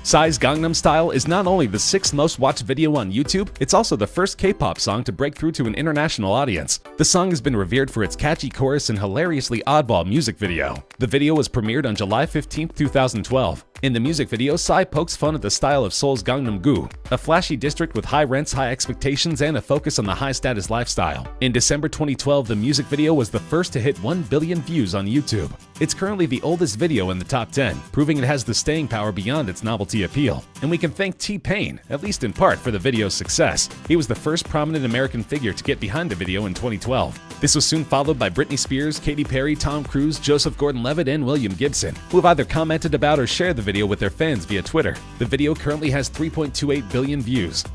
Psy's Gangnam Style is not only the 6th most watched video on YouTube, it's also the first K-pop song to break through to an international audience. The song has been revered for its catchy chorus and hilariously oddball music video. The video was premiered on July 15, 2012. In the music video, Psy pokes fun at the style of Seoul's Gangnam-gu, a flashy district with high rents, high expectations, and a focus on the high-status lifestyle. In December 2012, the music video was the first to hit 1 billion views on YouTube. It's currently the oldest video in the top 10, proving it has the staying power beyond its novelty appeal. And we can thank T-Pain, at least in part, for the video's success. He was the first prominent American figure to get behind the video in 2012. This was soon followed by Britney Spears, Katy Perry, Tom Cruise, Joseph Gordon-Levitt, and William Gibson, who have either commented about or shared the video with their fans via Twitter. The video currently has 3.28 billion views.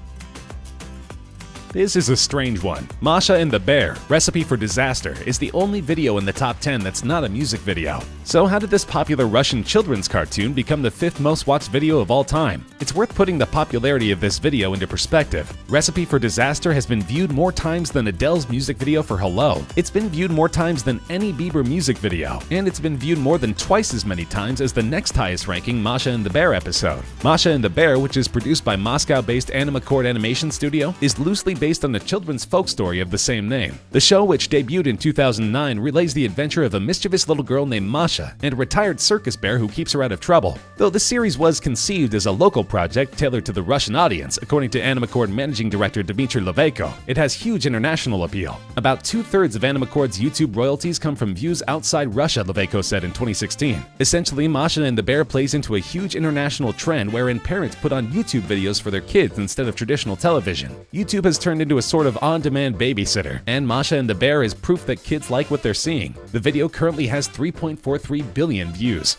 This is a strange one. Masha and the Bear, Recipe for Disaster, is the only video in the top 10 that's not a music video. So how did this popular Russian children's cartoon become the 5th most watched video of all time? It's worth putting the popularity of this video into perspective. Recipe for Disaster has been viewed more times than Adele's music video for Hello. It's been viewed more times than any Bieber music video, and it's been viewed more than twice as many times as the next highest ranking Masha and the Bear episode. Masha and the Bear, which is produced by Moscow-based Animacord Animation Studio, is loosely based on the children's folk story of the same name. The show, which debuted in 2009, relays the adventure of a mischievous little girl named Masha and a retired circus bear who keeps her out of trouble. Though the series was conceived as a local project tailored to the Russian audience, according to Animacord managing director Dmitry Levenko, it has huge international appeal. About 2/3 of Animacord's YouTube royalties come from views outside Russia, Levenko said in 2016. Essentially, Masha and the Bear plays into a huge international trend wherein parents put on YouTube videos for their kids instead of traditional television. YouTube has turned into a sort of on-demand babysitter, and Masha and the Bear is proof that kids like what they're seeing. The video currently has 3.43 billion views.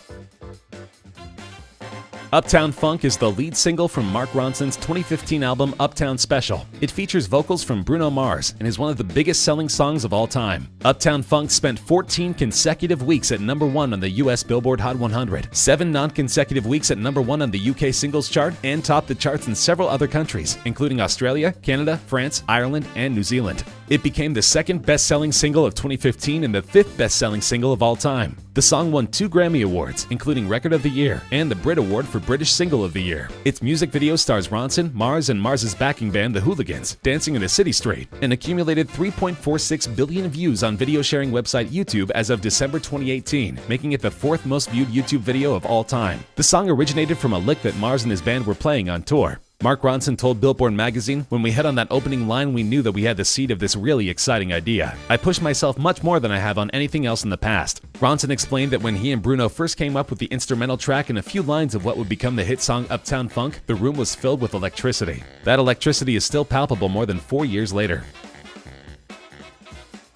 Uptown Funk is the lead single from Mark Ronson's 2015 album Uptown Special. It features vocals from Bruno Mars and is one of the biggest selling songs of all time. Uptown Funk spent 14 consecutive weeks at #1 on the US Billboard Hot 100, 7 non-consecutive weeks at #1 on the UK Singles Chart, and topped the charts in several other countries, including Australia, Canada, France, Ireland, and New Zealand. It became the 2nd best-selling single of 2015 and the 5th best-selling single of all time. The song won 2 Grammy Awards, including Record of the Year and the Brit Award for British Single of the Year. Its music video stars Ronson, Mars, and Mars's backing band, The Hooligans, dancing in a city street, and accumulated 3.46 billion views on video sharing website YouTube as of December 2018, making it the 4th most viewed YouTube video of all time. The song originated from a lick that Mars and his band were playing on tour. Mark Ronson told Billboard magazine, "When we hit on that opening line, we knew that we had the seed of this really exciting idea. I pushed myself much more than I have on anything else in the past." Ronson explained that when he and Bruno first came up with the instrumental track and a few lines of what would become the hit song Uptown Funk, the room was filled with electricity. That electricity is still palpable more than 4 years later.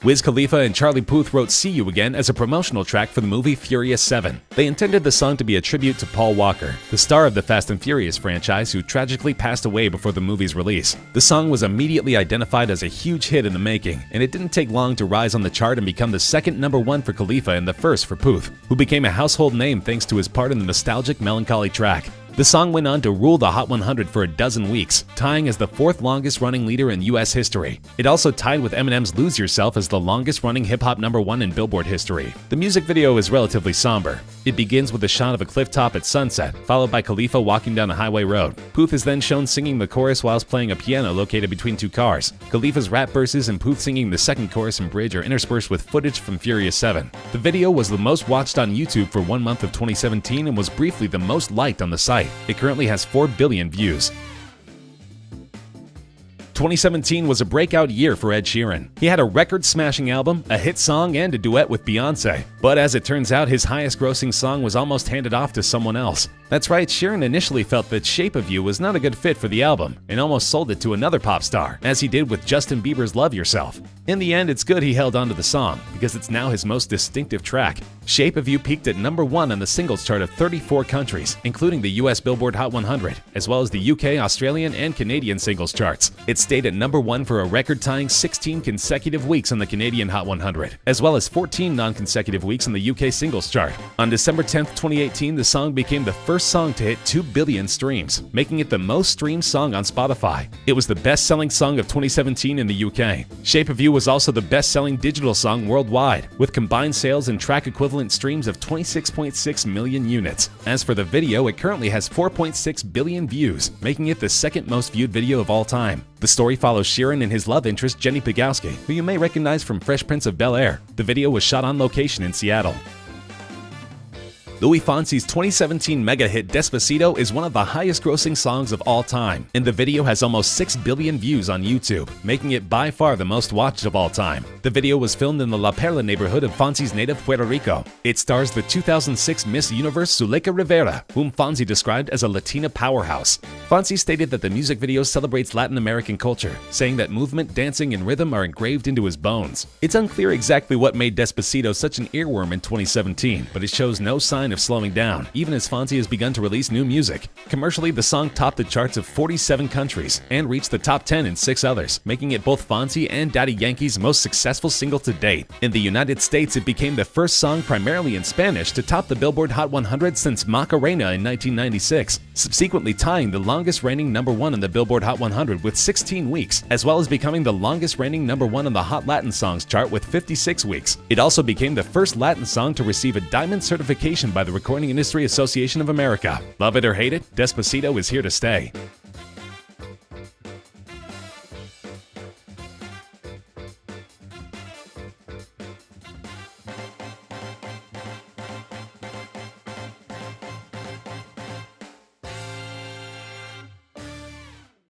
Wiz Khalifa and Charlie Puth wrote See You Again as a promotional track for the movie Furious 7. They intended the song to be a tribute to Paul Walker, the star of the Fast and Furious franchise who tragically passed away before the movie's release. The song was immediately identified as a huge hit in the making, and it didn't take long to rise on the chart and become the 2nd #1 for Khalifa and the 1st for Puth, who became a household name thanks to his part in the nostalgic Melancholy track. The song went on to rule the Hot 100 for a dozen weeks, tying as the 4th longest running leader in US history. It also tied with Eminem's Lose Yourself as the longest running hip-hop #1 in Billboard history. The music video is relatively somber. It begins with a shot of a cliff top at sunset, followed by Khalifa walking down a highway road. Puth is then shown singing the chorus whilst playing a piano located between 2 cars. Khalifa's rap verses and Puth singing the 2nd chorus and bridge are interspersed with footage from Furious 7. The video was the most watched on YouTube for 1 month of 2017 and was briefly the most liked on the site. It currently has 4 billion views. 2017 was a breakout year for Ed Sheeran. He had a record-smashing album, a hit song, and a duet with Beyoncé. But as it turns out, his highest-grossing song was almost handed off to someone else. That's right, Sheeran initially felt that Shape of You was not a good fit for the album, and almost sold it to another pop star, as he did with Justin Bieber's Love Yourself. In the end, it's good he held onto the song, because it's now his most distinctive track. Shape of You peaked at #1 on the singles chart of 34 countries, including the US Billboard Hot 100, as well as the UK, Australian, and Canadian singles charts. It stayed at #1 for a record-tying 16 consecutive weeks on the Canadian Hot 100, as well as 14 non-consecutive weeks on the UK singles chart. On December 10th, 2018, the song became the first song to hit 2 billion streams, making it the most streamed song on Spotify. It was the best-selling song of 2017 in the UK. Shape of You was also the best-selling digital song worldwide, with combined sales and track equivalent streams of 26.6 million units. As for the video, it currently has 4.6 billion views, making it the second most viewed video of all time. The story follows Sheeran and his love interest Jenny Pegowski, who you may recognize from Fresh Prince of Bel-Air. The video was shot on location in Seattle. Luis Fonsi's 2017 mega hit Despacito is one of the highest-grossing songs of all time, and the video has almost 6 billion views on YouTube, making it by far the most watched of all time. The video was filmed in the La Perla neighborhood of Fonsi's native Puerto Rico. It stars the 2006 Miss Universe Zuleika Rivera, whom Fonsi described as a Latina powerhouse. Fonsi stated that the music video celebrates Latin American culture, saying that movement, dancing, and rhythm are engraved into his bones. It's unclear exactly what made Despacito such an earworm in 2017, but it shows no sign of slowing down, even as Fonsi has begun to release new music. Commercially, the song topped the charts of 47 countries and reached the top 10 in 6 others, making it both Fonsi and Daddy Yankee's most successful single to date. In the United States, it became the first song primarily in Spanish to top the Billboard Hot 100 since Macarena in 1996, subsequently tying the longest reigning #1 on the Billboard Hot 100 with 16 weeks, as well as becoming the longest reigning #1 on the Hot Latin Songs chart with 56 weeks. It also became the first Latin song to receive a diamond certification by the Recording Industry Association of America. Love it or hate it, Despacito is here to stay.